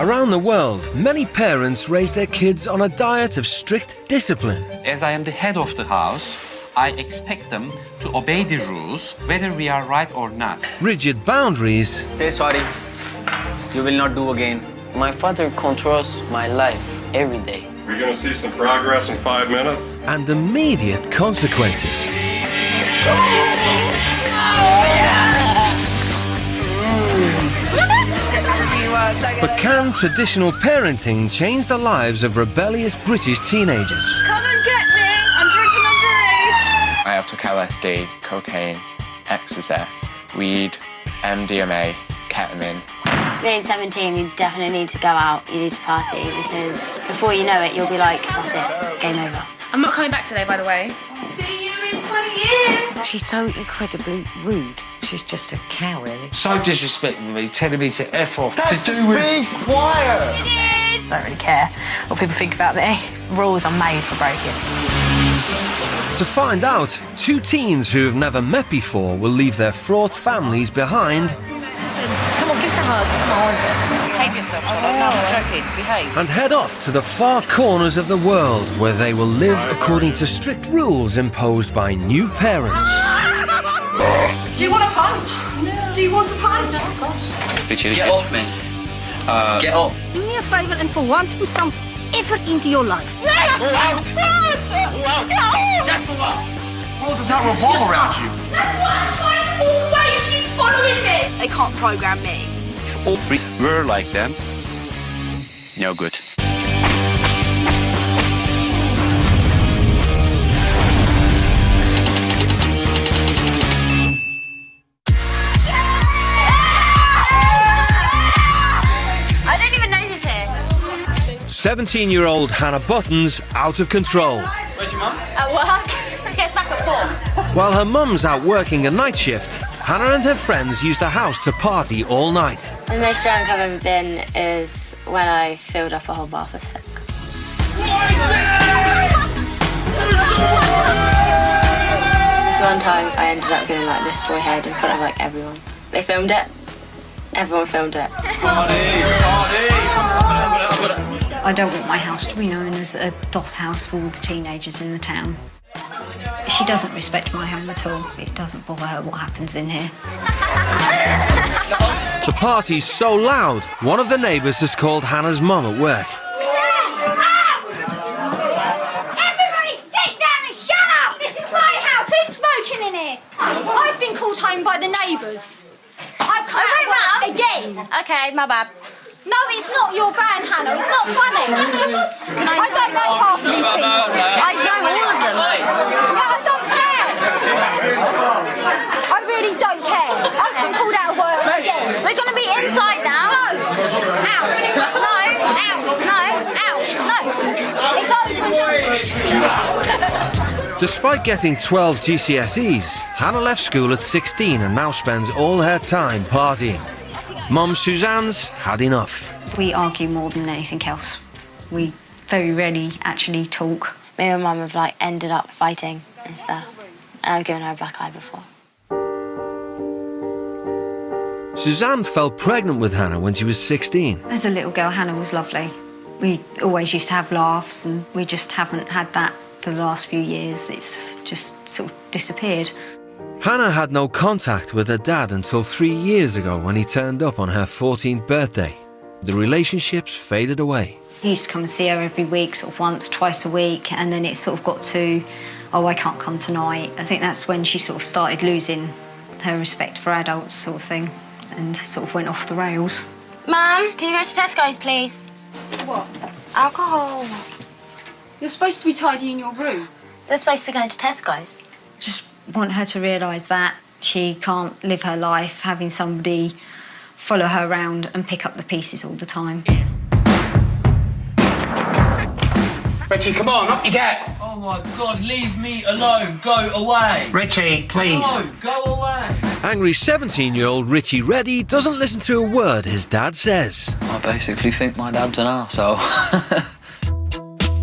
Around the world, many parents raise their kids on a diet of strict discipline. As I am the head of the house, I expect them to obey the rules, whether we are right or not. Rigid boundaries. Say sorry. You will not do again. My father controls my life every day. We're going to see some progress in 5 minutes. And immediate consequences. But can traditional parenting change the lives of rebellious British teenagers? Come and get me! I'm drinking underage! I have took LSD, cocaine, ecstasy, weed, MDMA, ketamine. Being 17, you definitely need to go out, you need to party, because before you know it, you'll be like, that's it, game over. I'm not coming back today, by the way. See you in 20 years! She's so incredibly rude. She's just a cow, really. So disrespectful to me, telling me to F off. Dad, to do with... be quiet! I don't really care what people think about me. Rules are made for breaking. To find out, two teens who have never met before will leave their fraught families behind. Listen, come on, give us a hug. Come on. Behave yourself, Charlotte. No, I'm not joking. Behave. And head off to the far corners of the world where they will live according to strict rules imposed by new parents. Do you want a punch? No. Do you want a punch? Of course. Get off me. Get off. Do me a favour and for once put some effort into your life. Just for what? The world does not revolve around you. That's why I'm trying to walk away and she's following me. They can't program me. All were like them. No good. I don't even know who's here. 17-year-old Hannah Buttons out of control. Where's your mum? At work. She gets back at 4. While her mum's out working a night shift, Hannah and her friends use the house to party all night. The most drunk I've ever been is when I filled up a whole bath of soak. This one time I ended up getting like this boy head in front of like everyone. They filmed it. Everyone filmed it. I don't want my house to be known as a DOS house for all the teenagers in the town. She doesn't respect my home at all. It doesn't bother her what happens in here. The party's so loud, one of the neighbours has called Hannah's mum at work. Everybody sit down and shut up! This is my house. Who's smoking in here? I've been called home by the neighbours. I've come out again. Okay, my bad. No, it's not your bad, Hannah. It's not funny. I don't know half of these people. I know all of them. Yeah, I don't care. I really don't care. I've been called out of work again. We're going to be inside now. No. Out. No. Out. No. Out. No. It's Despite getting 12 GCSEs, Hannah left school at 16 and now spends all her time partying. Mum Suzanne's had enough. We argue more than anything else. We very rarely actually talk. Me and Mum have like ended up fighting and stuff. And I've given her a black eye before. Suzanne fell pregnant with Hannah when she was 16. As a little girl, Hannah was lovely. We always used to have laughs, and we just haven't had that for the last few years. It's just sort of disappeared. Hannah had no contact with her dad until 3 years ago when he turned up on her 14th birthday. The relationships faded away. He used to come and see her every week, sort of once, twice a week, and then it sort of got to, oh, I can't come tonight. I think that's when she sort of started losing her respect for adults sort of thing and sort of went off the rails. Mum, can you go to Tesco's, please? What? Alcohol. You're supposed to be tidying your room. They're supposed to be going to Tesco's. Just want her to realise that she can't live her life having somebody follow her around and pick up the pieces all the time. Richie, come on, up you get. Oh my God, leave me alone. Go away. Richie, please. No, go away. Angry 17-year-old Richie Reddy doesn't listen to a word his dad says. I basically think my dad's an arsehole.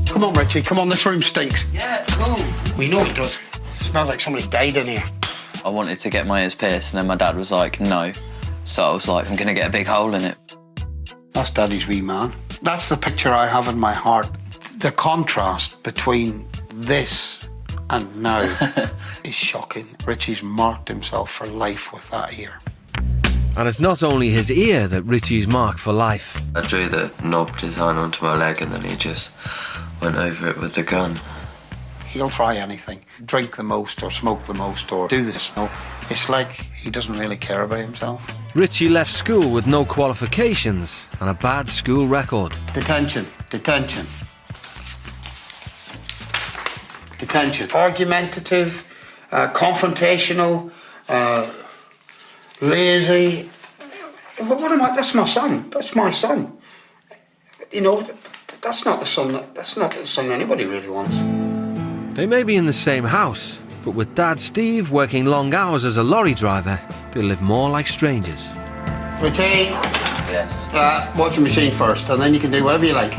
Come on, Richie, come on, this room stinks. Yeah, cool. We know it does. It smells like somebody died in here. I wanted to get my ears pierced, and then my dad was like, no. So I was like, I'm going to get a big hole in it. That's Daddy's wee man. That's the picture I have in my heart. The contrast between this and now is shocking. Richie's marked himself for life with that ear. And it's not only his ear that Richie's marked for life. I drew the knob design onto my leg and then he just went over it with the gun. He'll try anything. Drink the most or smoke the most or do this. No, it's like he doesn't really care about himself. Richie left school with no qualifications and a bad school record. Detention, detention. Detention. Argumentative, confrontational, lazy. What am I? That's my son. That's my son. You know, that's not the son. That's not the son anybody really wants. They may be in the same house, but with Dad Steve working long hours as a lorry driver, they live more like strangers. Richie. Yes. Watch the machine first, and then you can do whatever you like.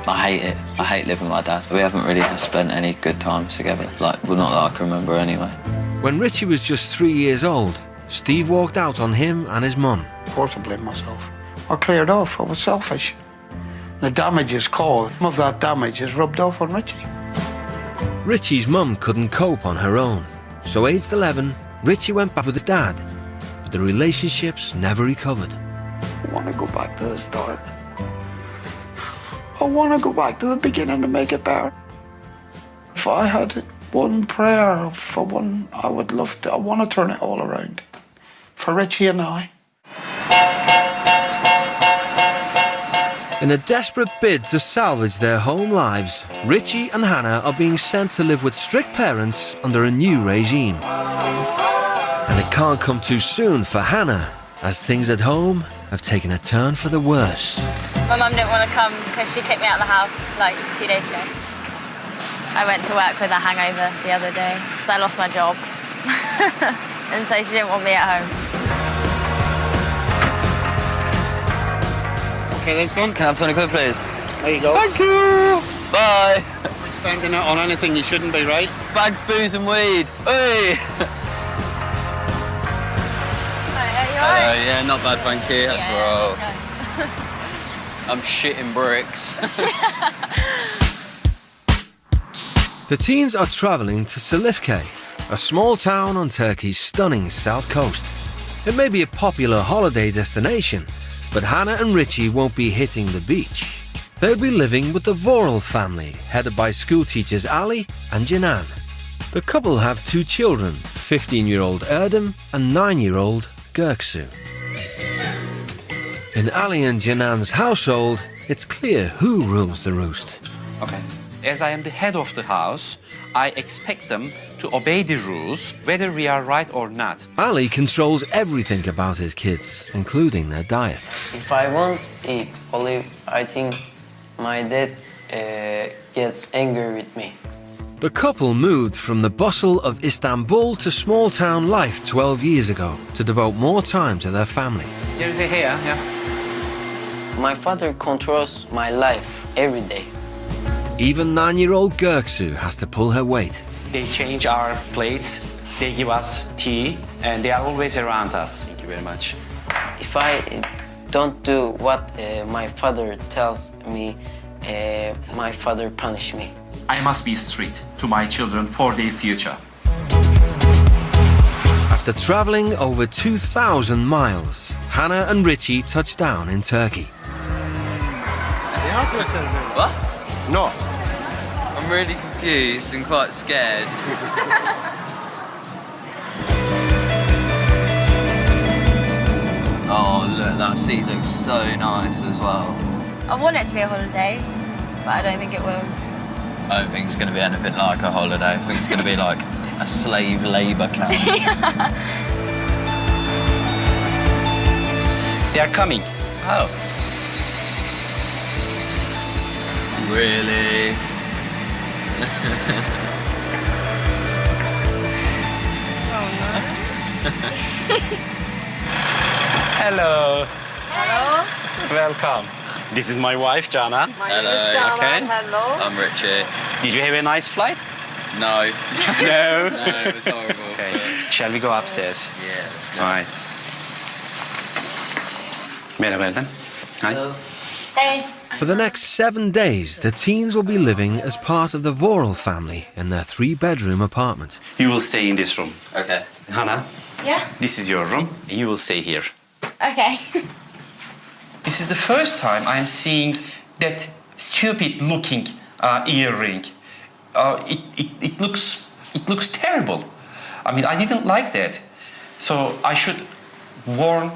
I hate it. I hate living with my dad. We haven't really spent any good times together. Like, well, not that I can remember anyway. When Richie was just 3 years old, Steve walked out on him and his mum. Of course I blame myself. I cleared off. I was selfish. The damage is caused. Some of that damage is rubbed off on Richie. Richie's mum couldn't cope on her own. So aged 11, Richie went back with his dad. But the relationships never recovered. I want to go back to the start. I want to go back to the beginning to make it better. If I had one prayer for one, I would love to. I want to turn it all around. For Richie and I. In a desperate bid to salvage their home lives, Richie and Hannah are being sent to live with strict parents under a new regime. And it can't come too soon for Hannah, as things at home have taken a turn for the worse. My mum didn't want to come because she kicked me out of the house like 2 days ago. I went to work with a hangover the other day because I lost my job. And so she didn't want me at home. Okay, then, son. Can I have 20 quid, please? There you go. Thank you. Bye. We're spending it on anything you shouldn't be, right? Bags, booze and weed. Hey. Yeah, not bad, thank you. That's right. I'm shitting bricks. The teens are travelling to Silifke, a small town on Turkey's stunning south coast. It may be a popular holiday destination, but Hannah and Richie won't be hitting the beach. They'll be living with the Voral family, headed by school teachers Ali and Janan. The couple have 2 children, 15-year-old Erdem and 9-year-old Göksu. In Ali and Janan's household, it's clear who rules the roost. Okay. As I am the head of the house, I expect them to obey the rules, whether we are right or not. Ali controls everything about his kids, including their diet. If I won't eat olive, I think my dad gets angry with me. The couple moved from the bustle of Istanbul to small-town life 12 years ago to devote more time to their family. Here is a here, yeah. My father controls my life every day. Even 9-year-old Göksu has to pull her weight. They change our plates, they give us tea, and they are always around us. Thank you very much. If I don't do what my father tells me, my father punish me. I must be strict to my children for their future. After travelling over 2,000 miles, Hannah and Richie touched down in Turkey. What? No. I'm really confused and quite scared. Oh, look, that seat looks so nice as well. I want it to be a holiday, but I don't think it will. I don't think it's going to be anything like a holiday. I think it's going to be like a slave labour camp. They are coming. Oh. Really? Hello. Hello. Welcome. This is my wife, Jana. My name is Jana. Okay. Hello. I'm Richie. Did you have a nice flight? No. No. No, it was horrible. Okay. Shall we go upstairs? Yeah, let's go. All right. Merhaba Erdem. Hi. Hey. For the next 7 days, the teens will be living as part of the Voral family in their 3-bedroom apartment. You will stay in this room. Okay. Hannah, Yeah? this is your room. You will stay here. Okay. This is the first time I am seeing that stupid-looking earring. It looks terrible. I mean, I didn't like that. So I should warn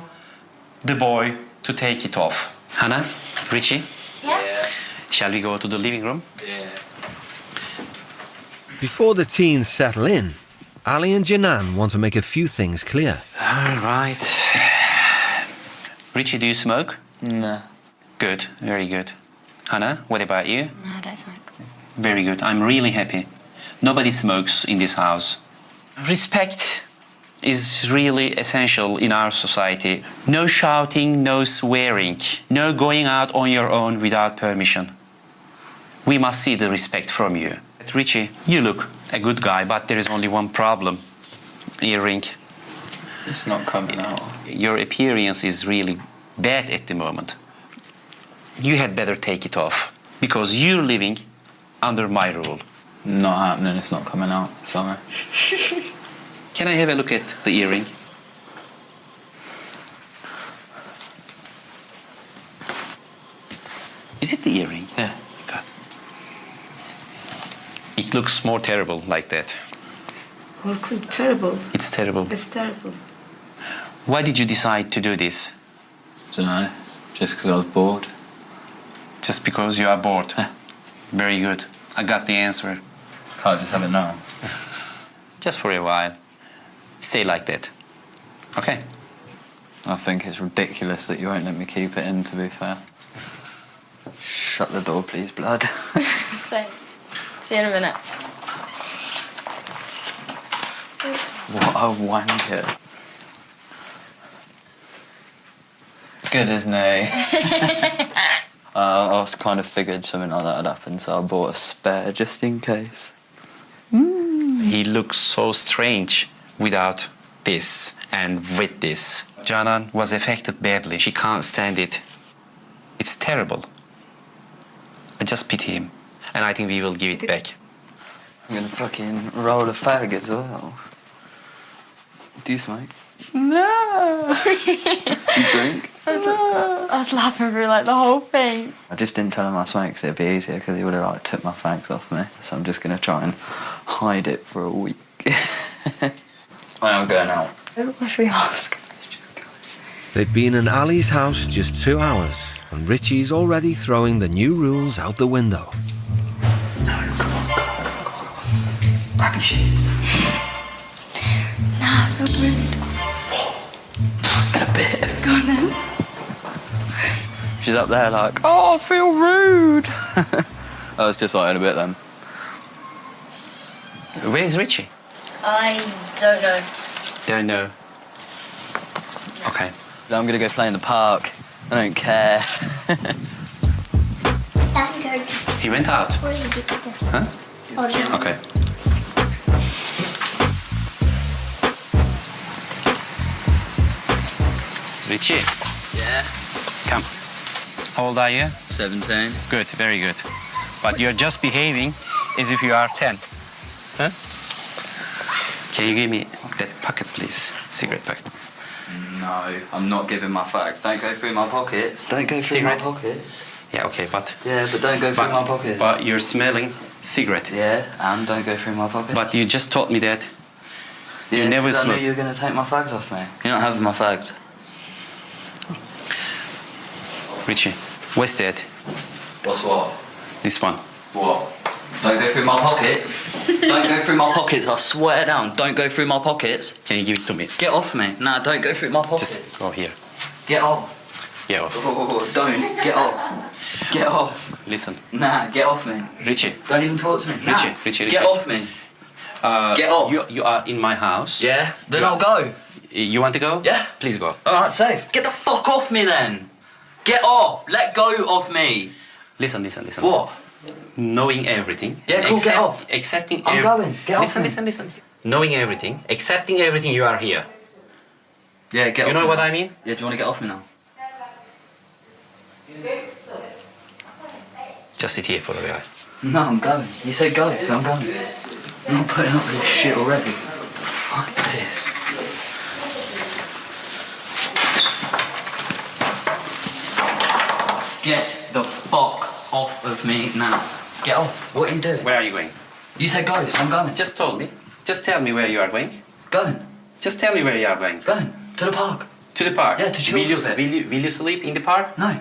the boy to take it off. Hannah, Richie? Yeah? Shall we go to the living room? Yeah. Before the teens settle in, Ali and Janan want to make a few things clear. All right. Richie, do you smoke? No. Good, very good. Hannah, what about you? No, I don't smoke. Very good. I'm really happy. Nobody smokes in this house. Respect is really essential in our society. No shouting, no swearing, no going out on your own without permission. We must see the respect from you. Richie, you look a good guy, but there is only one problem. Earring. It's not coming out. Your appearance is really bad at the moment. You had better take it off, because you're living under my rule. Not happening, it's not coming out. Sorry. Can I have a look at the earring? Is it the earring? Yeah. God. It looks more terrible like that. Well, terrible. It's terrible. It's terrible. Why did you decide to do this? Dunno. Just because I was bored. Just because you are bored? Very good. I got the answer. Can't just have it now. Just for a while. Stay like that. Okay? I think it's ridiculous that you won't let me keep it in, to be fair. Shut the door, please, blood. So, see you in a minute. What a wanker. Good, isn't he? I kind of figured something like that had happened, so I bought a spare just in case. He looks so strange without this and with this. Janan was affected badly. She can't stand it. It's terrible. I just pity him. And I think we will give it back. I'm gonna fucking roll a fag as well. Do you smoke? No! You drink? I was laughing through like the whole thing. I just didn't tell him I smoked because it'd be easier because he would have like took my fags off me. So I'm just gonna try and hide it for a week. I am going out. What should we ask? They've been in Ali's house just 2 hours, and Richie's already throwing the new rules out the window. No, come on. Grab your shoes. Nah, feel rude. A bit. Go on then. She's up there like, oh, I feel rude. I was just like in a bit then. Where's Richie? I don't know. Don't know. Okay. I'm gonna go play in the park. I don't care. He went out. Huh? Okay. Richie. Yeah? Come. How old are you? 17. Good, very good. But you're just behaving as if you are 10. Huh? Can you give me that pocket, please? Cigarette packet. No, I'm not giving my fags. Don't go through my pockets. Don't go through Cigarette? my pockets. Yeah, okay, but... Yeah, but don't go through my pockets. But you're smelling cigarette. Yeah, and don't go through my pockets. But you just told me that yeah, you never I smoke. knew you were going to take my fags off me. You're not having my fags. Richie, what's that? What's what? This one. What? Don't go through my pockets. Don't go through my pockets, I swear down. Don't go through my pockets. Can you give it to me? Get off me. Nah, don't go through my pockets. Just go here. Get off. Get off. Oh, don't. Get off. Get off. Listen. Nah, get off me. Richie. Don't even talk to me. Nah. Richie. Get off me. Get off. You are in my house. Yeah? Then I'll go. You want to go? Yeah. Please go. Alright, safe. Get the fuck off me then. Get off. Let go of me. Listen. What? Knowing everything. Yeah, cool, get off. Accepting I'm going. Get off me. Listen. Knowing everything, accepting everything, you are here. Yeah, get off You know me what now. I mean? Yeah, do you want to get off me now? Just sit here for a while. No, I'm going. You said go, so I'm going. I'm not putting up with this shit already. Fuck this. Get the fuck off of me now. Get off. What are you doing? Where are you going? You said go, so I'm going. Just told me. Just tell me where you are going. Going. Just tell me where you are going. Going. To the park. To the park? Yeah, to chill for a bit. Will you sleep in the park? No.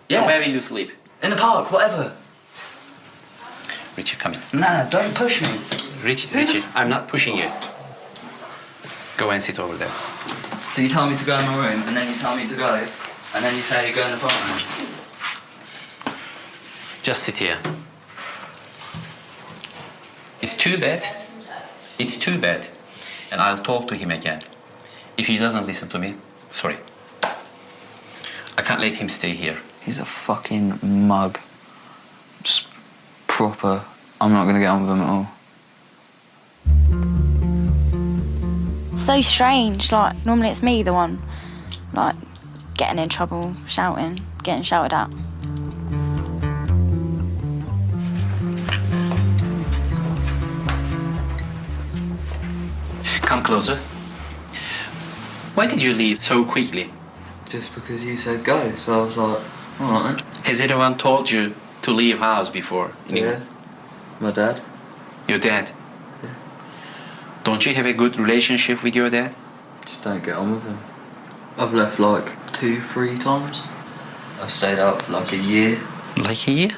Yeah. So where will you sleep? In the park, whatever. Richie, come in. Nah, don't push me. Richie, I'm not pushing you. Go and sit over there. So you tell me to go in my room, and then you tell me to go, and then you say you go in the front room. Just sit here. It's too bad. It's too bad. And I'll talk to him again. If he doesn't listen to me, sorry. I can't let him stay here. He's a fucking mug. Just proper. I'm not gonna get on with him at all. So strange, like, normally it's me, the one, like, getting in trouble, shouting, getting shouted at. Come closer. Why did you leave so quickly? Just because you said go, so I was like, alright then. Has anyone told you to leave house before? Yeah. My dad. Your dad? Yeah. Don't you have a good relationship with your dad? Just don't get on with him. I've left like 2-3 times. I've stayed out for like a year. Like a year?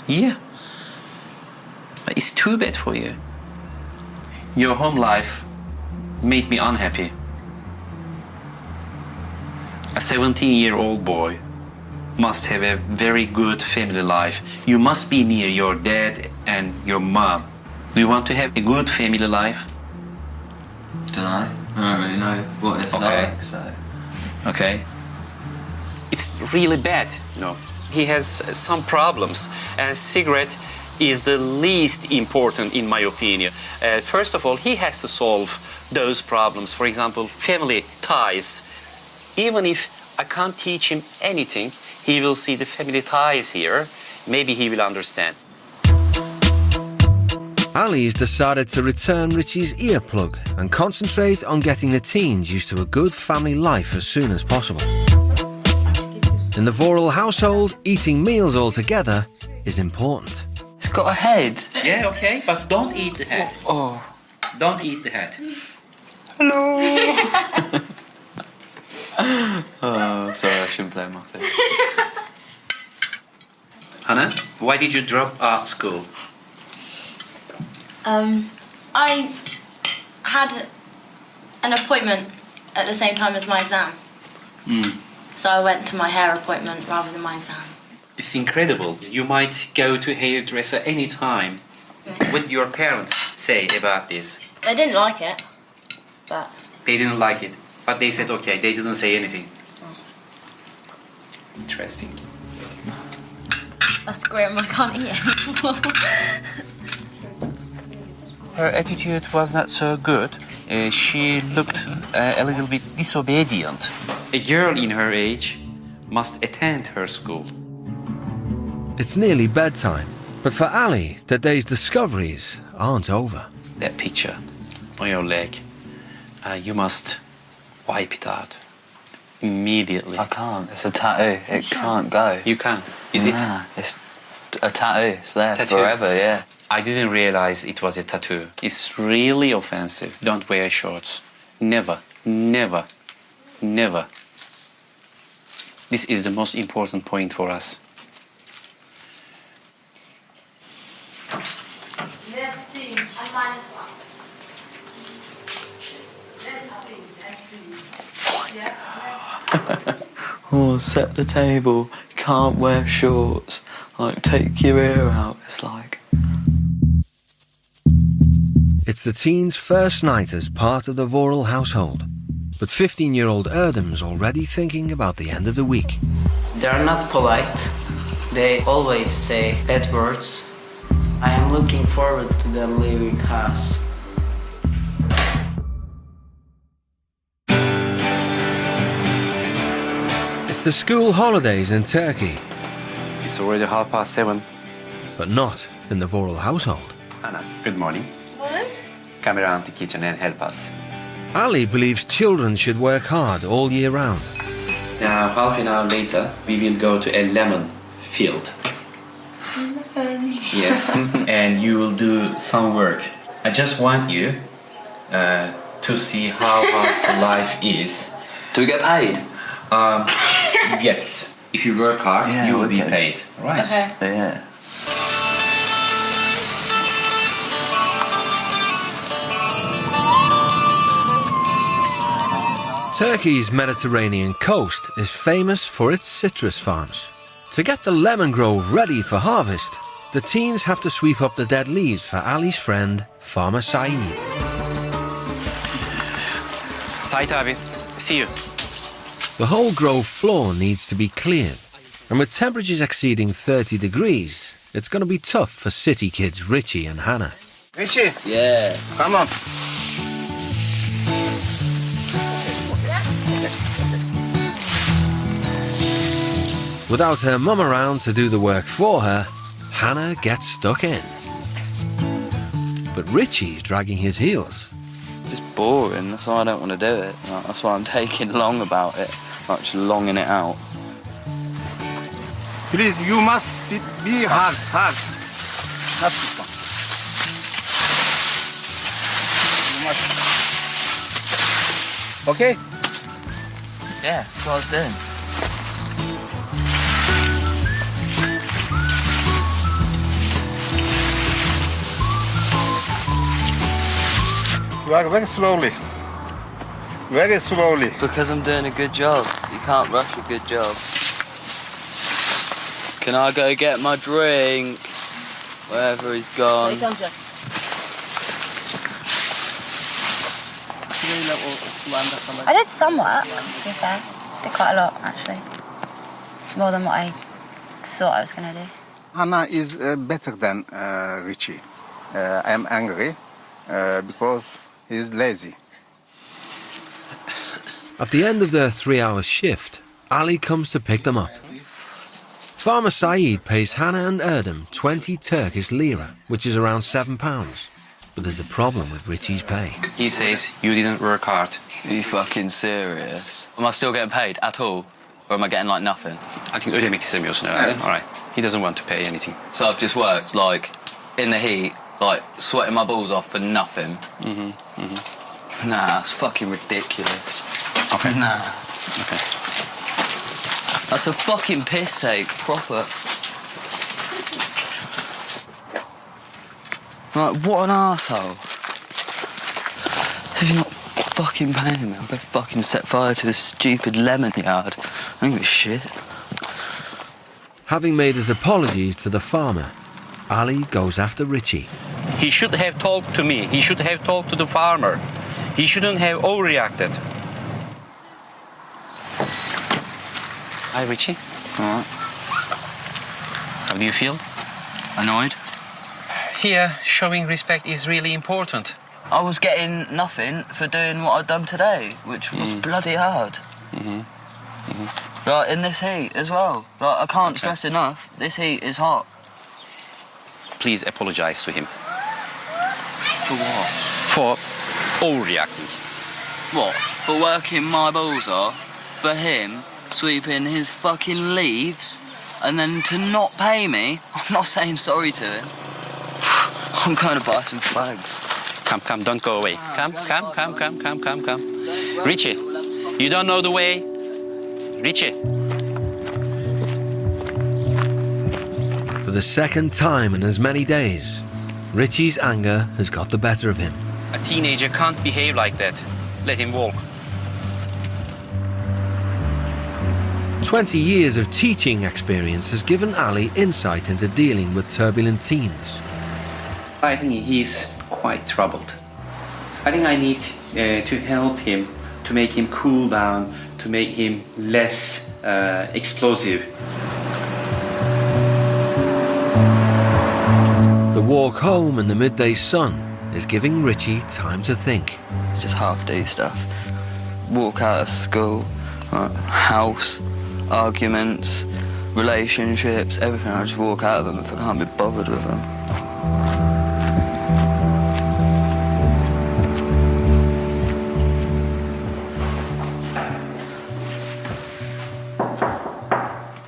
Yeah. But it's too bad for you. Your home life made me unhappy. A 17-year-old boy must have a very good family life. You must be near your dad and your mom. Do you want to have a good family life? Don't know. I don't really know what it's like, so... Okay. It's really bad, you know. He has some problems, and cigarette is the least important in my opinion. First of all, he has to solve those problems. For example, family ties. Even if I can't teach him anything, he will see the family ties here. Maybe he will understand. Ali's decided to return Richie's earplug and concentrate on getting the teens used to a good family life as soon as possible. In the Voral household, eating meals all together is important. It's got a head. Yeah, okay, but don't eat the head. Oh. Don't eat the head. Hello. Oh, sorry, I shouldn't play my face. Hannah, why did you drop art school? I had an appointment at the same time as my exam. So I went to my hair appointment rather than my exam. It's incredible. You might go to a hairdresser any time. What did your parents say about this? They didn't like it, but... They didn't like it, but they said okay, they didn't say anything. Interesting. That's grim, I can't eat anymore. Her attitude was not so good. She looked a little bit disobedient. A girl in her age must attend her school. It's nearly bedtime, but for Ali, the day's discoveries aren't over. That picture on your leg, you must wipe it out immediately. I can't. It's a tattoo. It can't go. You can. Is it? It's a tattoo. It's there Tattoo. forever, yeah. I didn't realize it was a tattoo. It's really offensive. Don't wear shorts. Never, never, never. This is the most important point for us. Oh, set the table. You can't wear shorts. Like, take your ear out. It's like... It's the teens' first night as part of the Voral household, but 15-year-old Erdem's already thinking about the end of the week. They're not polite. They always say bad words. I am looking forward to them leaving house. It's the school holidays in Turkey. It's already 7:30. but not in the Voral household. Anna, good morning. Morning. Come around the kitchen and help us. Ali believes children should work hard all year round. Now, half an hour later, we will go to a lemon field. Yes, and you will do some work. I just want you to see how hard life is. Do we get paid? Yes. If you work hard, you will be paid. Right? Okay. Yeah. Turkey's Mediterranean coast is famous for its citrus farms. To get the lemon grove ready for harvest, the teens have to sweep up the dead leaves for Ali's friend, Farmer Saeed. Sait abi, see you. The whole grove floor needs to be cleared, and with temperatures exceeding 30 degrees, it's going to be tough for city kids Richie and Hannah. Richie? Yeah. Come on. Without her mum around to do the work for her, Hannah gets stuck in. But Richie's dragging his heels. It's boring, that's why I don't want to do it. Like, that's why I'm taking long about it, like just longing it out. Please, you must be hard. Not this one. You must. Okay? Yeah, that's what I was doing. Work very slowly. Very slowly. Because I'm doing a good job. You can't rush a good job. Can I go get my drink? Wherever he's gone. I did some work, to be fair. Did quite a lot, actually. More than what I thought I was going to do. Hannah is better than Richie. I am angry because he's lazy. At the end of their 3-hour shift, Ali comes to pick them up. Farmer Saeed pays Hannah and Erdem 20 Turkish lira, which is around £7. But there's a problem with Richie's pay. He says you didn't work hard. Are you fucking serious? Am I still getting paid at all? Or am I getting like nothing? I think ödemek istemiyorsun herhalde. All right. He doesn't want to pay anything. So I've just worked, like, in the heat, like, sweating my balls off for nothing. Nah, that's fucking ridiculous. Okay. Nah. Okay. That's a fucking piss take, proper. Like, what an arsehole. So if you're not fucking paying me, I'll go fucking set fire to this stupid lemon yard. I don't give a shit. Having made his apologies to the farmer, Ali goes after Richie. He should have talked to me. He should have talked to the farmer. He shouldn't have overreacted. Hi, Richie. All right. How do you feel? Annoyed? Here, showing respect is really important. I was getting nothing for doing what I'd done today, which was bloody hard. Like, in this heat as well. Like, I can't stress enough, this heat is hot. Please apologize to him. For what? For overreacting. What? For working my balls off? For him sweeping his fucking leaves? And then to not pay me? I'm not saying sorry to him. I'm going to buy some fags. Come, don't go away. Come. Richie, you don't know the way. Richie. For the second time in as many days, Richie's anger has got the better of him. A teenager can't behave like that. Let him walk. 20 years of teaching experience has given Ali insight into dealing with turbulent teens. I think he's quite troubled. I think I need to help him, to make him cool down, to make him less explosive. The walk home in the midday sun is giving Richie time to think. Just half-day stuff. Walk out of school, house, arguments, relationships, everything. I just walk out of them if I can't be bothered with them.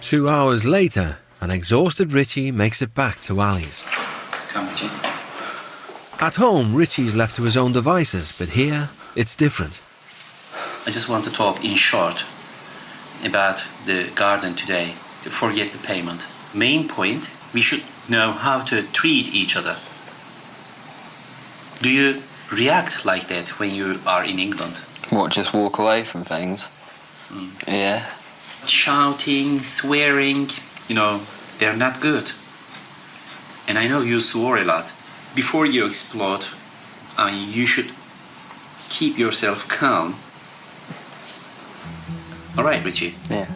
Two hours later, an exhausted Richie makes it back to Ali's. Come, Richie. At home, Richie's left to his own devices, but here, it's different. I just want to talk in short about the garden today. To forget the payment. Main point, we should know how to treat each other. Do you react like that when you are in England? What, just walk away from things? Yeah. Shouting, swearing, they're not good. And I know you swore a lot. Before you explode, you should keep yourself calm. All right, Richie? Yeah.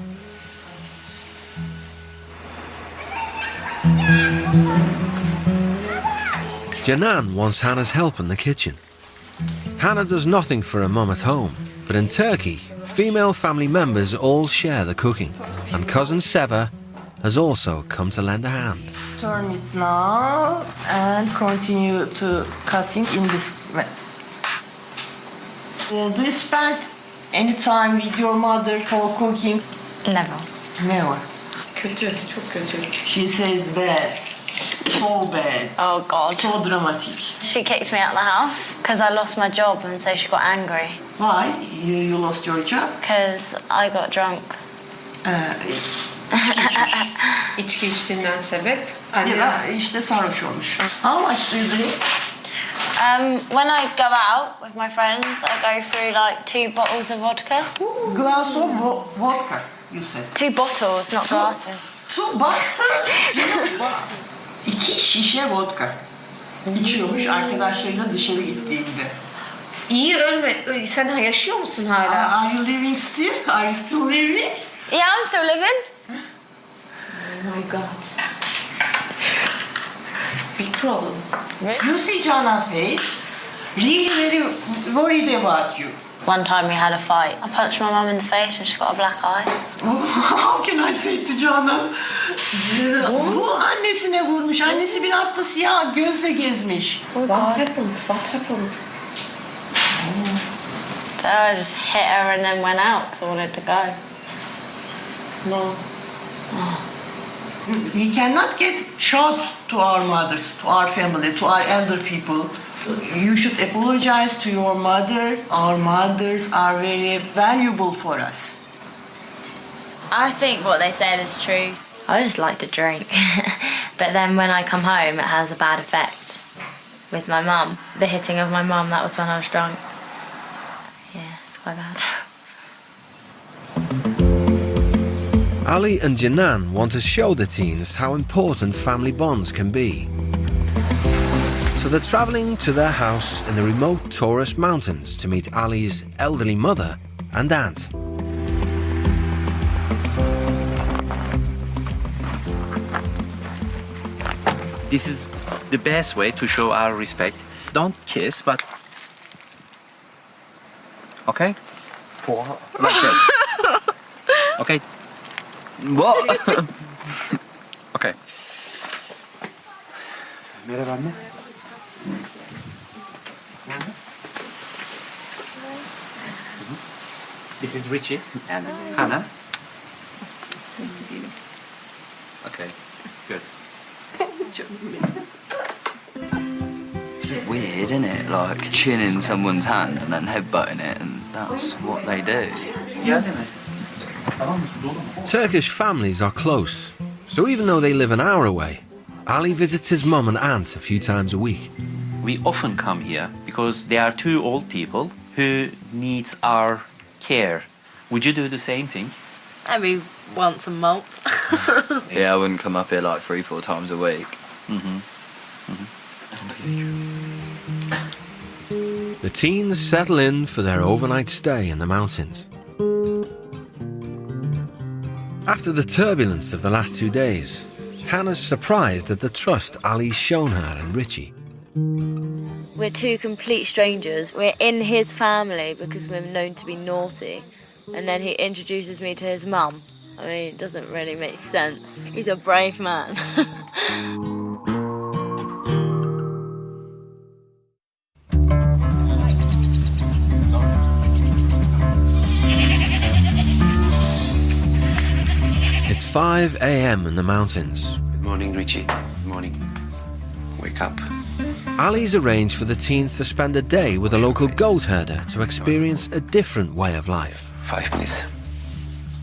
Janan wants Hannah's help in the kitchen. Hannah does nothing for her mum at home, but in Turkey, female family members all share the cooking, and cousin Seva has also come to lend a hand. Turn it now and continue to cutting in this way. Do you spend any time with your mother for cooking? Never. Never. Kötü, çok kötü. She says bad. So bad. Oh God. So dramatic. She kicked me out of the house because I lost my job, and so she got angry. Why? You lost your job? Because I got drunk. İçki içtiğinden sebep? Ya da işte sarhoş olmuş. How much do you drink? When I go out with my friends, I go through like 2 bottles of vodka. Glass of vodka, you said. 2 bottles, not glasses. 2 bottles? 2 şişe vodka. İçiyormuş arkadaşlarıyla dışarı gittiğinde. İyi ölme. Sen yaşıyor musun hala? Are you living still? Are you still living? Yeah, I'm still living. Oh my God. Big problem. You see Jana's face, really very worried about you. One time we had a fight. I punched my mum in the face and she got a black eye. How can I say to Canan? Bu annesine vurmuş. Annesi bir hafta siyah gözle gezmiş. What happened? What happened? So I just hit her and then went out because I wanted to go. No. We cannot get shout to our mothers, to our family, to our elder people. You should apologize to your mother. Our mothers are very valuable for us. I think what they said is true. I just like to drink. But then when I come home, it has a bad effect with my mum. The hitting of my mum, that was when I was drunk. Yeah, it's quite bad. Ali and Janan want to show the teens how important family bonds can be. So they're travelling to their house in the remote Taurus mountains to meet Ali's elderly mother and aunt. This is the best way to show our respect. Don't kiss, but... Okay? Like that. Okay? What? Okay. Merhaba anne. This is Richie and Hannah. Okay, good. It's weird, isn't it? Like chinning someone's hand and then headbutting it, and that's what they do. Turkish families are close, so even though they live an hour away, Ali visits his mum and aunt a few times a week. We often come here because there are 2 old people who needs our care. Would you do the same thing? Maybe once a month. Yeah, I wouldn't come up here like 3-4 times a week. The teens settle in for their overnight stay in the mountains. After the turbulence of the last 2 days, Hannah's surprised at the trust Ali's shown her and Richie. We're 2 complete strangers. We're in his family because we're known to be naughty. And then he introduces me to his mum. I mean, it doesn't really make sense. He's a brave man. It's 5 a.m. in the mountains. Good morning, Richie. Good morning. Wake up. Ali's arranged for the teens to spend a day with a local goat herder to experience a different way of life. 5 minutes.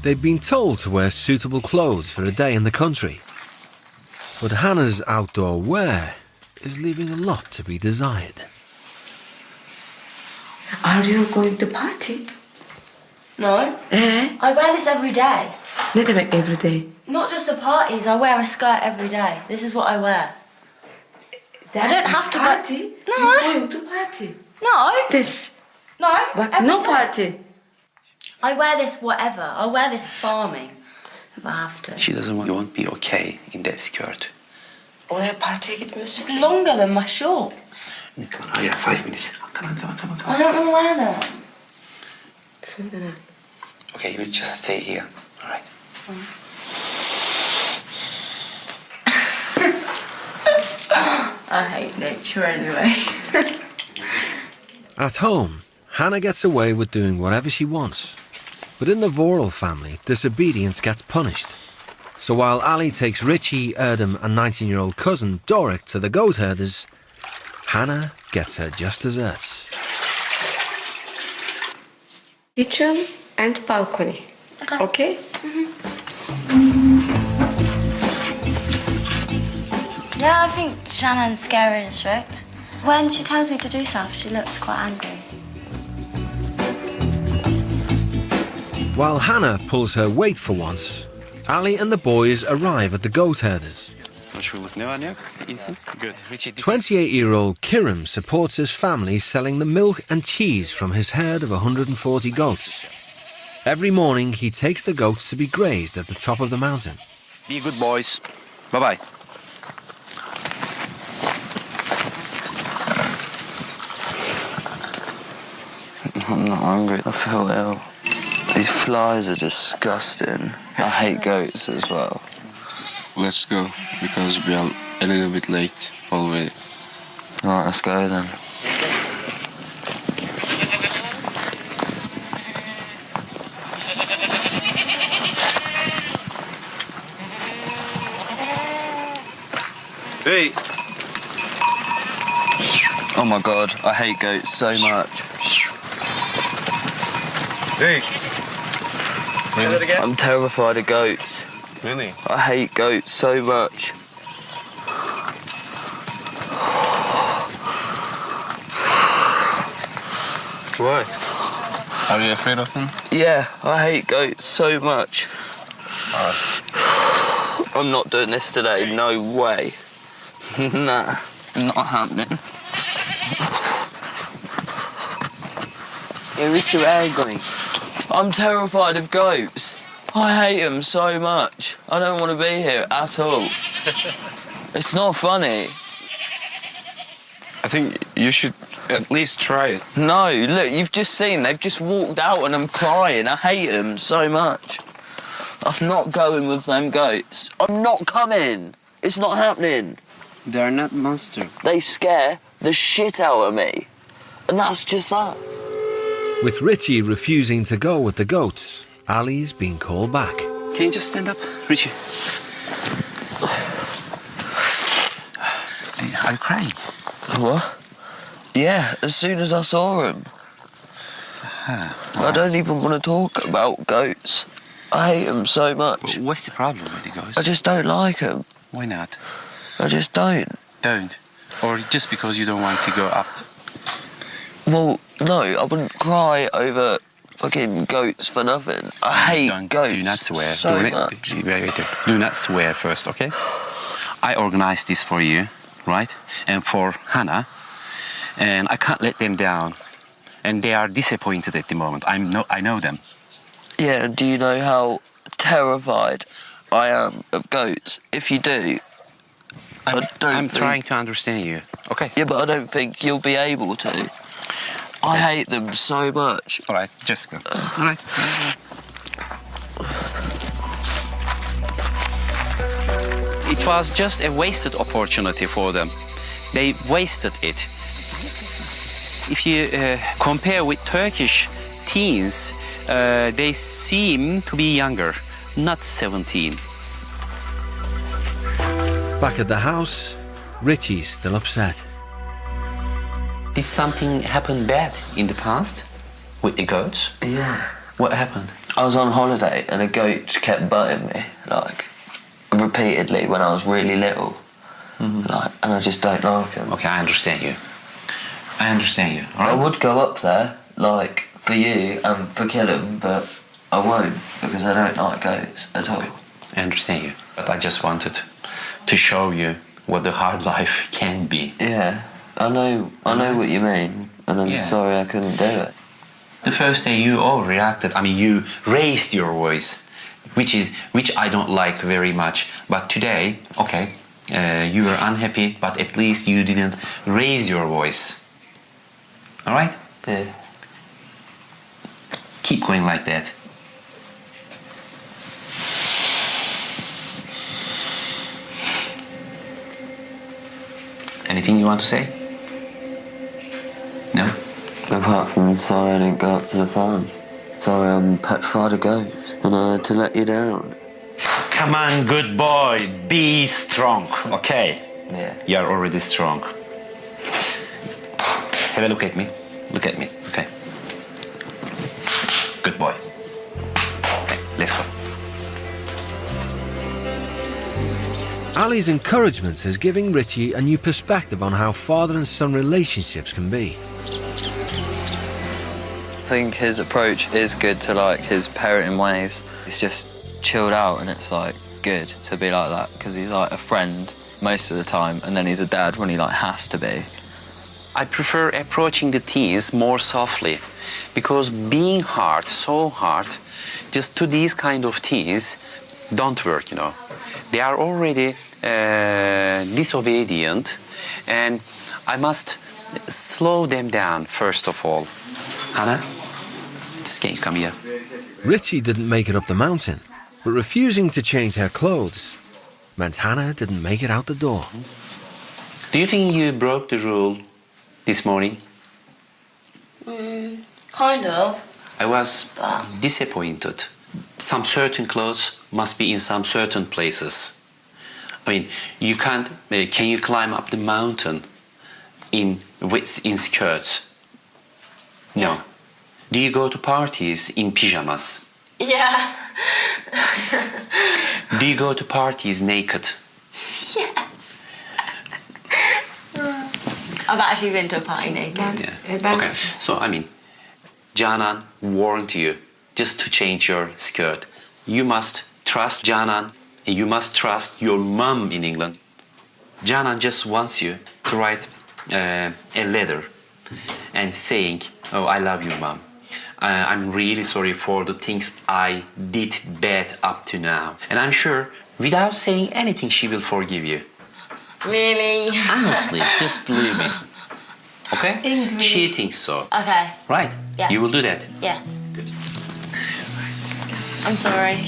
They've been told to wear suitable clothes for a day in the country. But Hannah's outdoor wear is leaving a lot to be desired. Are you going to party? No. I wear this every day. Ne demek every day? Not just at parties, I wear a skirt every day. This is what I wear. I don't have to party? go. No. You're going to party? No. This? No. But every no day. party? I wear this whatever. I wear this farming if I have to. She doesn't want. You won't be okay in that skirt. Oraya partiye gitmiyorsun. It's longer than my shorts. Come on, yeah, 5 minutes. Come on. I don't want to wear them. Okay, you just stay here. All right. I hate nature anyway. At home, Hannah gets away with doing whatever she wants. But in the Voral family, disobedience gets punished. So while Ali takes Richie, Erdem and 19-year-old cousin Doric to the goat herders, Hannah gets her just desserts. Kitchen and balcony. Okay? Yeah, I think Shannon's scary and strict. When she tells me to do stuff, she looks quite angry. While Hannah pulls her weight for once, Ali and the boys arrive at the goat herders. Good. Richie, 28-year-old Kiram supports his family selling the milk and cheese from his herd of 140 goats. Every morning he takes the goats to be grazed at the top of the mountain. Be good boys. Bye-bye. I'm not hungry. I feel ill. These flies are disgusting. I hate goats as well. Let's go, because we are a little bit late already. Alright, let's go then. Hey! Oh my god, I hate goats so much. Hey! Say that again? I'm terrified of goats. Really? I hate goats so much. Why? Are you afraid of them? Yeah, I hate goats so much. I'm not doing this today, no way. Nah, not happening. Hey, Richie, where are you going? I'm terrified of goats. I hate them so much. I don't want to be here at all. It's not funny. I think you should at least try it. No, look, you've just seen, they've just walked out and I'm crying. I hate them so much. I'm not going with them goats. I'm not coming. It's not happening. They're not monsters. They scare the shit out of me. And that's just that. With Richie refusing to go with the goats, Ali's been called back. Can you just stand up, Richie? Are you crying? What? Yeah, as soon as I saw him. I don't even want to talk about goats. I hate them so much. What's the problem with the goats? I just don't like them. Why not? I just don't. Don't? Or just because you don't want to go up? Well, no, I wouldn't cry over fucking goats for nothing. I hate goats. Do not swear. So much. Wait. Do not swear first, okay? I organized this for you, right? And for Hannah. And I can't let them down. And they are disappointed at the moment. I know them. Yeah, and do you know how terrified I am of goats? If you do, I'm trying to understand you, okay? Yeah, but I don't think you'll be able to. Okay. I hate them so much. All right, just go. All right. it was just a wasted opportunity for them. They wasted it. If you compare with Turkish teens, they seem to be younger, not 17. Back at the house, Richie's still upset. Did something happen bad in the past with the goats? Yeah. What happened? I was on holiday and a goat kept butting me, like, repeatedly when I was really little. Like, and I just don't like him. Okay, I understand you. I understand you. I would go up there, like, for you and for kill him, but I won't because I don't like goats at all. I understand you. But I just wanted to show you what the hard life can be. Yeah, I know what you mean, and I'm sorry I couldn't do it. The first day you overreacted. I mean, you raised your voice, which I don't like very much. But today, okay, you were unhappy, but at least you didn't raise your voice. All right? Yeah. Keep going like that. Anything you want to say? No? Apart from sorry I didn't go up to the farm. Sorry I'm petrified of goats and I had to let you down. Come on, good boy. Be strong, okay? Yeah. You're already strong. Have a look at me. Look at me, okay? Good boy. Okay, let's go. Ali's encouragement is giving Richie a new perspective on how father and son relationships can be. I think his approach is good to like his parenting ways. It's just chilled out and it's like good to be like that because he's like a friend most of the time and then he's a dad when he like has to be. I prefer approaching the teens more softly because being hard, so hard, just to these kind of teens don't work, you know. They are already disobedient and I must slow them down first of all. Hannah, just can you come here? Richie didn't make it up the mountain, but refusing to change her clothes meant Hannah didn't make it out the door. Do you think you broke the rule this morning? Kind of. I was disappointed. Some certain clothes must be in some certain places. I mean, you can't. Can you climb up the mountain in skirts? No. Do you go to parties in pyjamas? Yeah. Do you go to parties naked? Yes. I've actually been to a party naked. Yeah. Okay. So I mean, Canan warned you just to change your skirt. You must trust Canan and you must trust your mum in England. Canan just wants you to write a letter and saying, "Oh, I love you, mum. I'm really sorry for the things I did bad up to now." And I'm sure without saying anything she will forgive you. Really? Honestly, just believe me. Okay? Ingrid. She thinks so. Okay. Right? Yeah. You will do that? Yeah. Good. I'm sorry.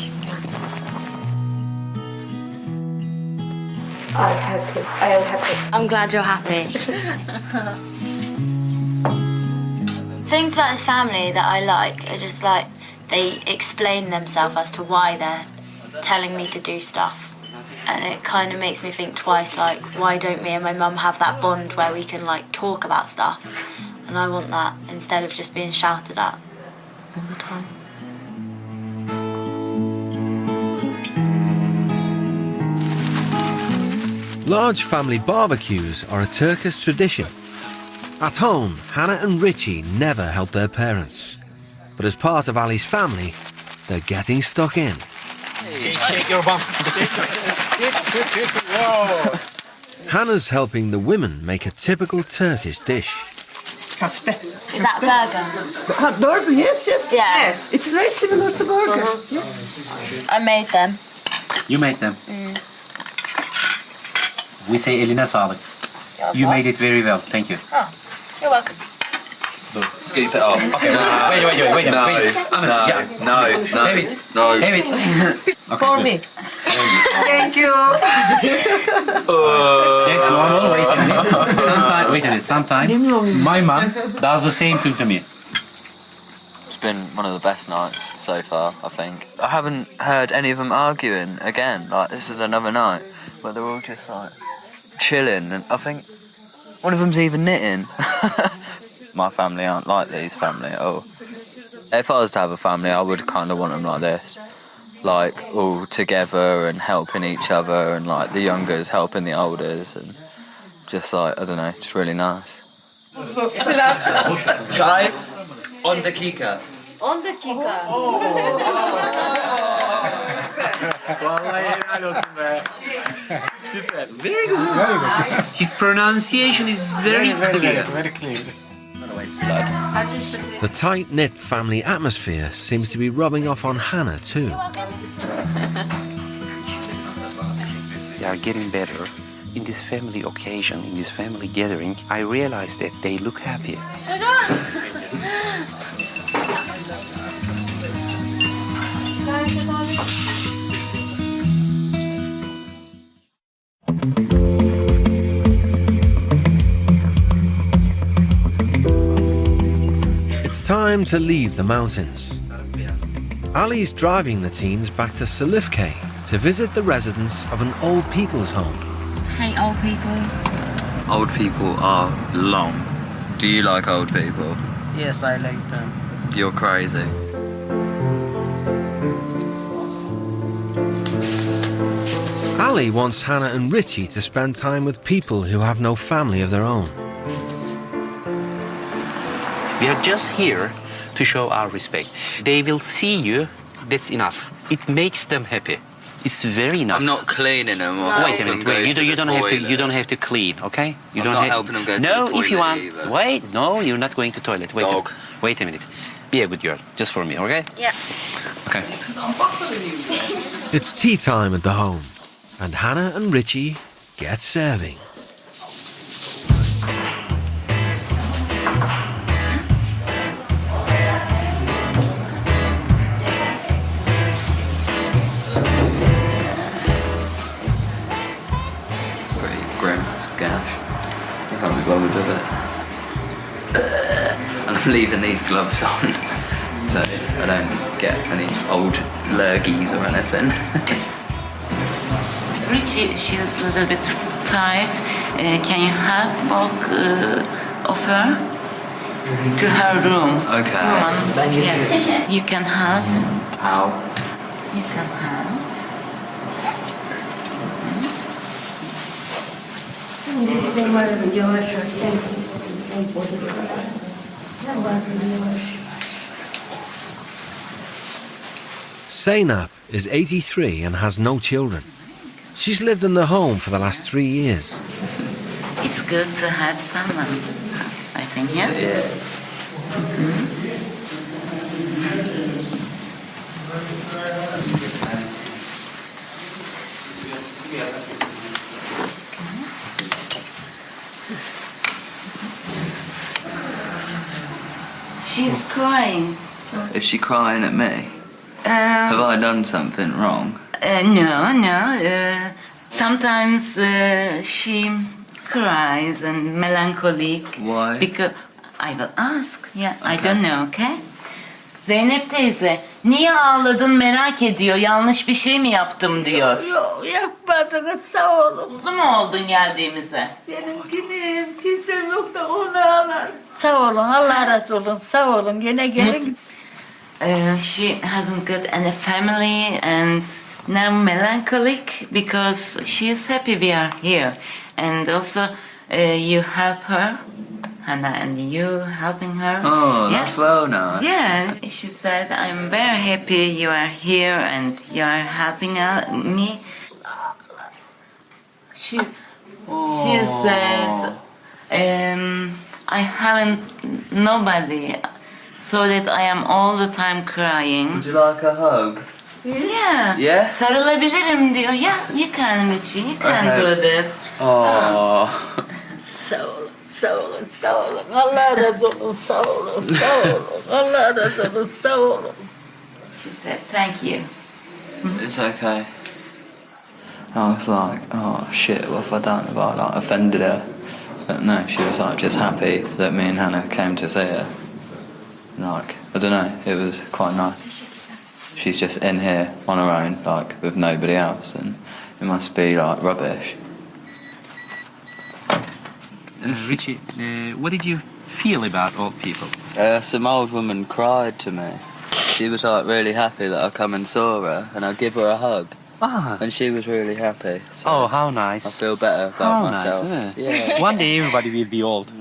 I'm happy. I am happy. I'm glad you're happy. Things about this family that I like are just like they explain themselves as to why they're telling me to do stuff. And it kind of makes me think twice, like, why don't me and my mum have that bond where we can, like, talk about stuff? And I want that instead of just being shouted at all the time. Large family barbecues are a Turkish tradition. At home, Hannah and Richie never help their parents. But as part of Ali's family, they're getting stuck in. Shake your bum. Whoa. Hannah's helping the women make a typical Turkish dish. Is that burger? Burger, yes. Yeah. Yes. It's very similar to burger. I made them. You made them. We say eline sağlık. You made it very well. Thank you. Oh, you're welcome. Scoop it off. Okay, wait a minute. Honestly, yeah. Have it. Have it. Okay, For good. me. Thank you. Yes, normal. Wait a minute. Sometimes my mom does the same thing to me. It's been one of the best nights so far, I think. I haven't heard any of them arguing again. Like, this is another night where they're all just like chilling, and I think one of them's even knitting. My family aren't like these family at all. If I was to have a family, I would kind of want them like this. Like, all together and helping each other, and like the youngers helping the olders, and just like, I don't know, just really nice. Chai 10 dakika. 10 dakika. Vallahi helal olsun be. Super. Very good. His pronunciation is very clear. Very clear. The tight-knit family atmosphere seems to be rubbing off on Hannah too. They are getting better. In this family occasion, in this family gathering, I realized that they look happy. It's time to leave the mountains. Ali's driving the teens back to Silifke to visit the residents of an old people's home. Hey, old people. Old people are long. Do you like old people? Yes, I like them. You're crazy. Ali wants Hannah and Richie to spend time with people who have no family of their own. We are just here to show our respect. They will see you, that's enough. It makes them happy. It's very enough. I'm not cleaning them. Or Wait a minute. Wait. You don't have to clean. Okay. You I'm don't not have, helping them go to no, the toilet if you want. either. Wait. No, you're not going to toilet. Wait. Dog. Wait a minute. Be a good girl, just for me. Okay. Yeah. Okay. It's tea time at the home, and Hannah and Richie get serving. Pretty grim, it's a gash. I can't be bothered with it. And I'm leaving these gloves on, so I don't get any old lurgies or anything. Richie, she's a little bit tired. Can you help walk of her to her room? Okay. Yeah. You can help. How? You can help. Zainab is 83 and has no children. She's lived in the home for the last 3 years. It's good to have someone, I think, yeah? She's crying. Is she crying at me? Have I done something wrong? No. Sometimes she cries and melancholic. Why? Because I will ask. Yeah, I don't know, okay? Zeynep teyze, niye ağladın merak ediyor. Yanlış bir şey mi yaptım diyor. Yok yapmadınız sağ olun. Mutlu mu oldun geldiğimize? Benimkinin kimse yok da onu ağlar. Sağ olun Allah razı olsun sağ olun gene gelin. She hasn't got any family and now melancholic because she is happy we are here. And also you help her, Hannah, and you helping her. Oh, Yeah. that's well nice. Yeah, she said, I'm very happy you are here and you are helping me. She said, I haven't nobody, so that I am all the time crying. Would you like a hug? Yeah. Yeah? Sarılabilirim diyor. Yeah, you can, Richie. You can Okay. do this. Oh. Sağ olun sağ olun, sağ olun. Allah razı olsun, sağ olun, sağ olun. Allah razı olsun, sağ olun. She said, thank you. It's okay. I was like, oh shit, what have I done? Have I like offended her? But no, she was like just happy that me and Hannah came to see her. Like, I don't know, it was quite nice. She's just in here on her own, like with nobody else, and it must be like rubbish. Richie, what did you feel about old people? Some old woman cried to me. She was like really happy that I come and saw her, and I give her a hug. Ah. And she was really happy. So Oh, how nice. I feel better about myself. Nice, yeah. One day everybody will be old.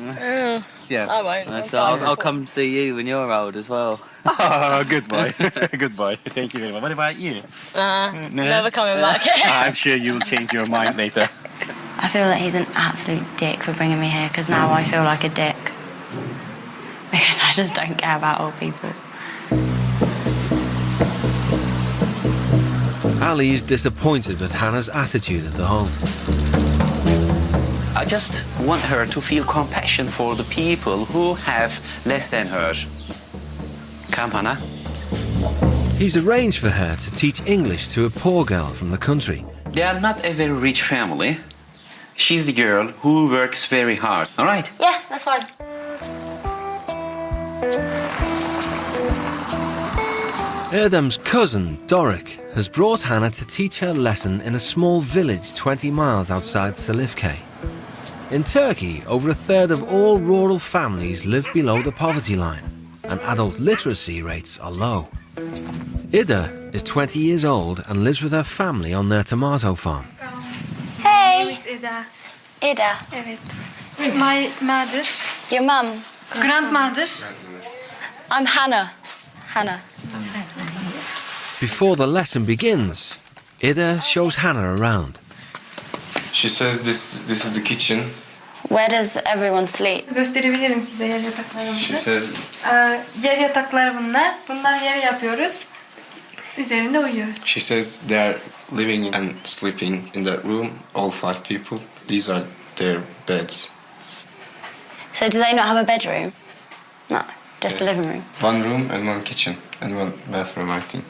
Yeah. I won't. And so I'll come see you when you're old as well. Oh, good boy. Good boy. Thank you very much. What about you? Never coming back. I'm sure you'll change your mind later. I feel that he's an absolute dick for bringing me here because now I feel like a dick. Because I just don't care about old people. Ali is disappointed with Hannah's attitude at the home. I just want her to feel compassion for the people who have less than her. Come, Hannah. He's arranged for her to teach English to a poor girl from the country. They are not a very rich family. She's the girl who works very hard, all right? Yeah, that's fine. Erdem's cousin, Doric, has brought Hannah to teach her lesson in a small village 20 miles outside Silifke. In Turkey, over a third of all rural families live below the poverty line, and adult literacy rates are low. Ida is 20 years old and lives with her family on their tomato farm. Hey! Is Ida? Ida. Evet. My mother. Your mum. Grandmother. I'm Hannah. Hannah. Before the lesson begins, Ida shows Hannah around. She says this is the kitchen. Where does everyone sleep? Gösterebilirim size yer yataklarımızı. She says Yer yatakları bunlar. Bunlar yere yapıyoruz. Üzerinde uyuyoruz. she says they are living and sleeping in that room, all 5 people. These are their beds. So do they not have a bedroom? No, just the Yes. living room. 1 room and 1 kitchen and 1 bathroom, I think.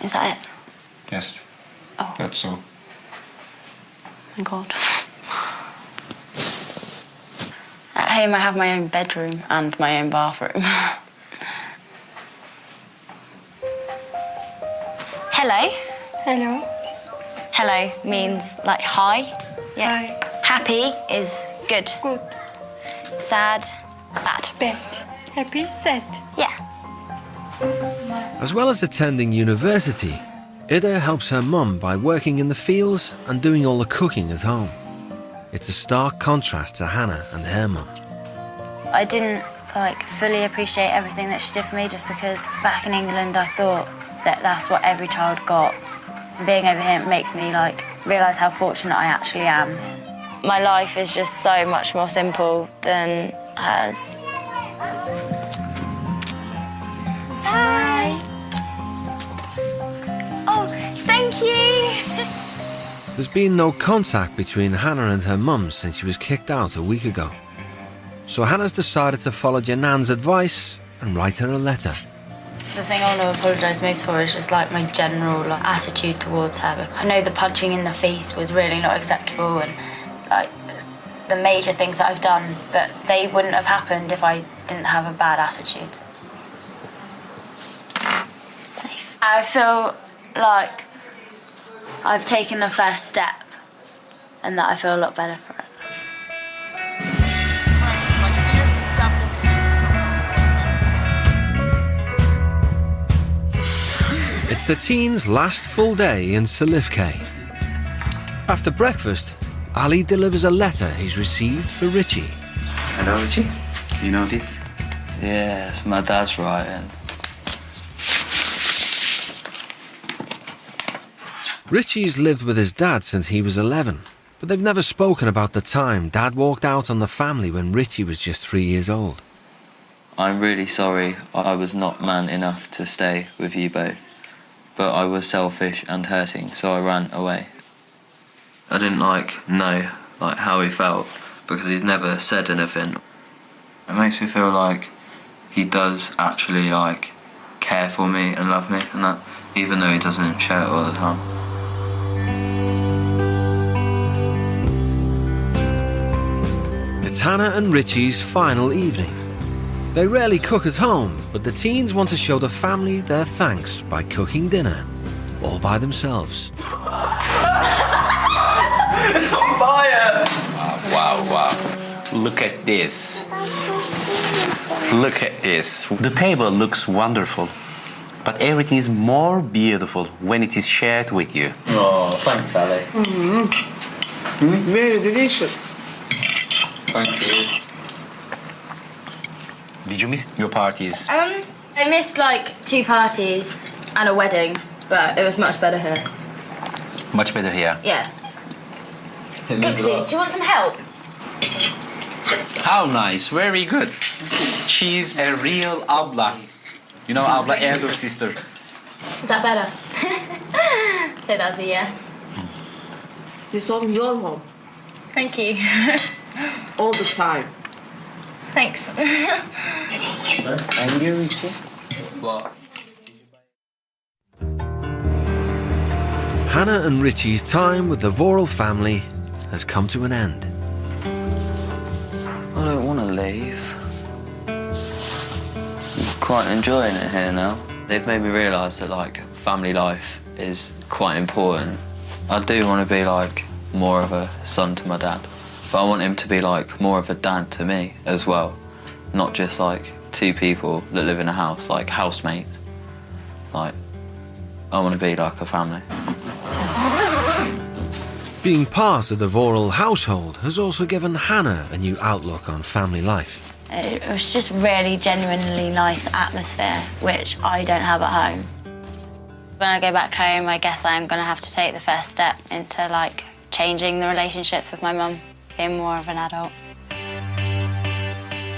Is that it? Yes. Oh. That's all. My God. At home I have my own bedroom and my own bathroom. Hello. Hello. Hello means like hi. Yeah. Hi. Happy is good. Good. Sad, bad. Bad. Happy, sad. Yeah. As well as attending university, Ida helps her mum by working in the fields and doing all the cooking at home. It's a stark contrast to Hannah and her mum. I didn't fully appreciate everything that she did for me just because back in England I thought that that's what every child got. And being over here makes me realise how fortunate I actually am. My life is just so much more simple than hers. Bye. Oh, thank you. There's been no contact between Hannah and her mum since she was kicked out a week ago. So Hannah's decided to follow Janan's advice and write her a letter. The thing I want to apologise most for is just my general attitude towards her. I know the punching in the face was really not acceptable and the major things that I've done, but they wouldn't have happened if I didn't have a bad attitude. Safe. I feel like I've taken the first step and that I feel a lot better for it. It's the teens' last full day in Silifke. After breakfast, Ali delivers a letter he's received for Richie. Hello, Richie. Do you know this? Yeah, it's my dad's writing. Richie's lived with his dad since he was 11, but they've never spoken about the time Dad walked out on the family when Richie was just 3 years old. I'm really sorry I was not man enough to stay with you both, but I was selfish and hurting, so I ran away. I didn't know how he felt because he's never said anything. It makes me feel like he does actually like care for me and love me, and that even though he doesn't show it all the time. It's Hannah and Richie's final evening. They rarely cook at home, but the teens want to show the family their thanks by cooking dinner, all by themselves. It's on fire! Wow, wow. Look at this. Look at this. The table looks wonderful, but everything is more beautiful when it is shared with you. Oh, thanks, Ali. Very delicious. Thank you. Did you miss your parties? I missed like 2 parties and a wedding, but it was much better here. Much better here. Yeah. Gooksy, do you want some help? How nice, very good. She's a real abla. You know abla, elder sister. Is that better? So that's a yes. It's on your home. Thank you. All the time. Thanks. And you, Richie? What? Hannah and Richie's time with the Voral family has come to an end. I don't want to leave. I'm quite enjoying it here now. They've made me realise that like family life is quite important. I do want to be like more of a son to my dad, but I want him to be like more of a dad to me as well. Not just like 2 people that live in a house, like housemates. Like, I want to be like a family. Being part of the Voral household has also given Hannah a new outlook on family life. It was just really genuinely nice atmosphere, which I don't have at home. When I go back home, I guess I'm going to have to take the first step into like changing the relationships with my mum, being more of an adult.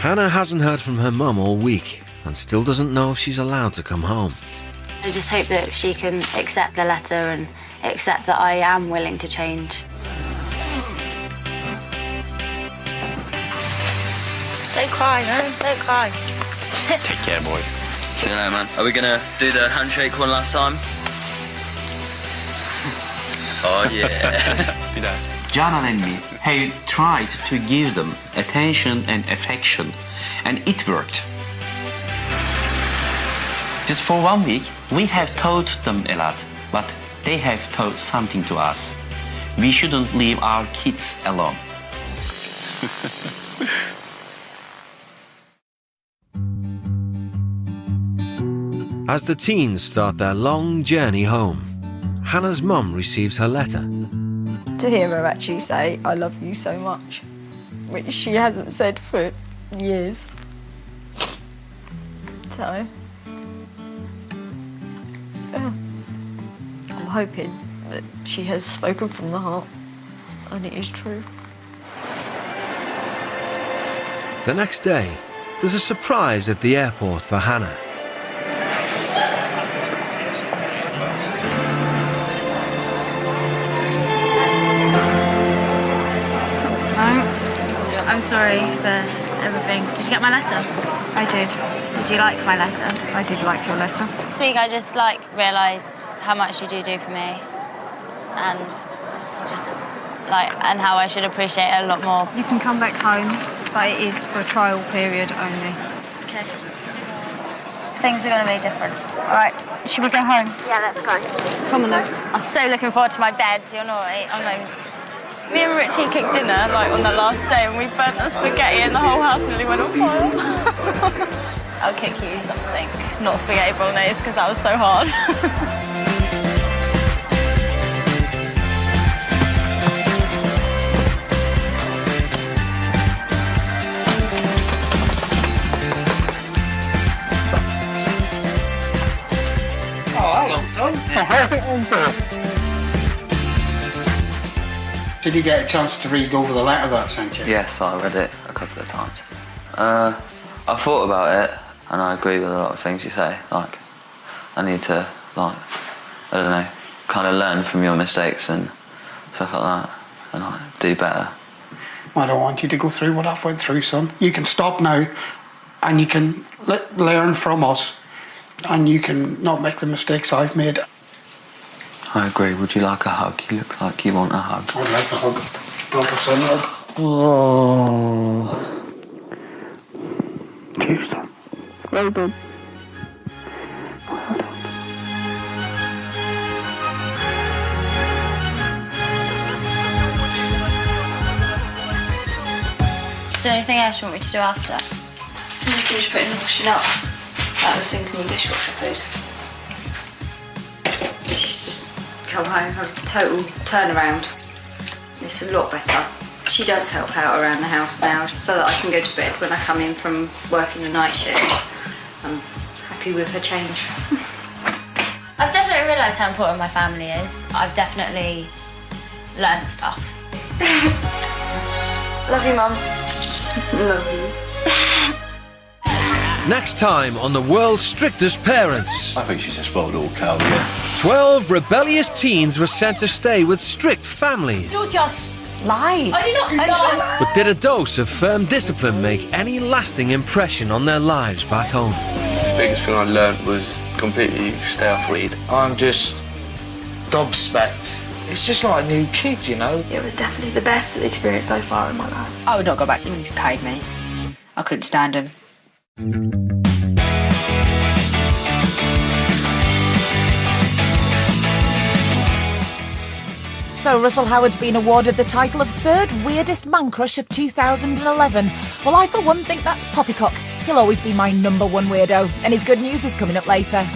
Hannah hasn't heard from her mum all week and still doesn't know if she's allowed to come home. I just hope that she can accept the letter and accept that I am willing to change. Don't cry, no, don't cry. Take care, boy. See you later, man. Are we gonna do the handshake one last time? Oh, yeah. Jana and me have tried to give them attention and affection, and it worked. Just for 1 week, we have taught them a lot, but they have taught something to us. We shouldn't leave our kids alone. As the teens start their long journey home, Hannah's mum receives her letter. To hear her actually say, I love you so much, which she hasn't said for years. So, yeah. I'm hoping that she has spoken from the heart, and it is true. The next day, there's a surprise at the airport for Hannah. I'm sorry for everything. Did you get my letter? I did. Did you like my letter? I did like your letter. This week I just realised how much you do for me, and and how I should appreciate it a lot more. You can come back home, but it is for a trial period only. Okay. Things are going to be different. All right, should we go home? Yeah, let's go. Come on then. I'm so looking forward to my bed. You're not. I'm like. Me and Richie cooked dinner on the last day, and we burnt the spaghetti, and the whole house nearly went on fire. I'll cook you something, not spaghetti bolognese, because that was so hard. Did you get a chance to read over the letter that sent you? Yes, I read it a couple of times. I thought about it, and I agree with a lot of things you say. Like, I need to, I don't know, kind of learn from your mistakes and stuff like that, and do better. I don't want you to go through what I've went through, son. You can stop now, and you can learn from us, and you can not make the mistakes I've made. I agree. Would you like a hug? You look like you want a hug. I'd like a hug. Brother, son, hug. Oh. Cheers, son. Well done. Is there anything else you want me to do after? You can just put in the washing up out of the sink and the dishwasher, please. She's just come home from a total turnaround. It's a lot better. She does help out around the house now so that I can go to bed when I come in from working the night shift. I'm happy with her change. I've definitely realised how important my family is. I've definitely learned stuff. Love you, Mum. Love you. Next time on the world's strictest parents. I think she's a spoiled old cow, yeah. 12 rebellious teens were sent to stay with strict families. You just lied. I did not lie. But did a dose of firm discipline make any lasting impression on their lives back home? The biggest thing I learnt was completely stay off lead. I'm just gobsmacked. It's just like a new kid, you know? It was definitely the best experience so far in my life. I would not go back even if you paid me. I couldn't stand him. So Russell Howard's been awarded the title of third weirdest man crush of 2011. Well, I for one think that's poppycock. He'll always be my #1 weirdo, and his good news is coming up later.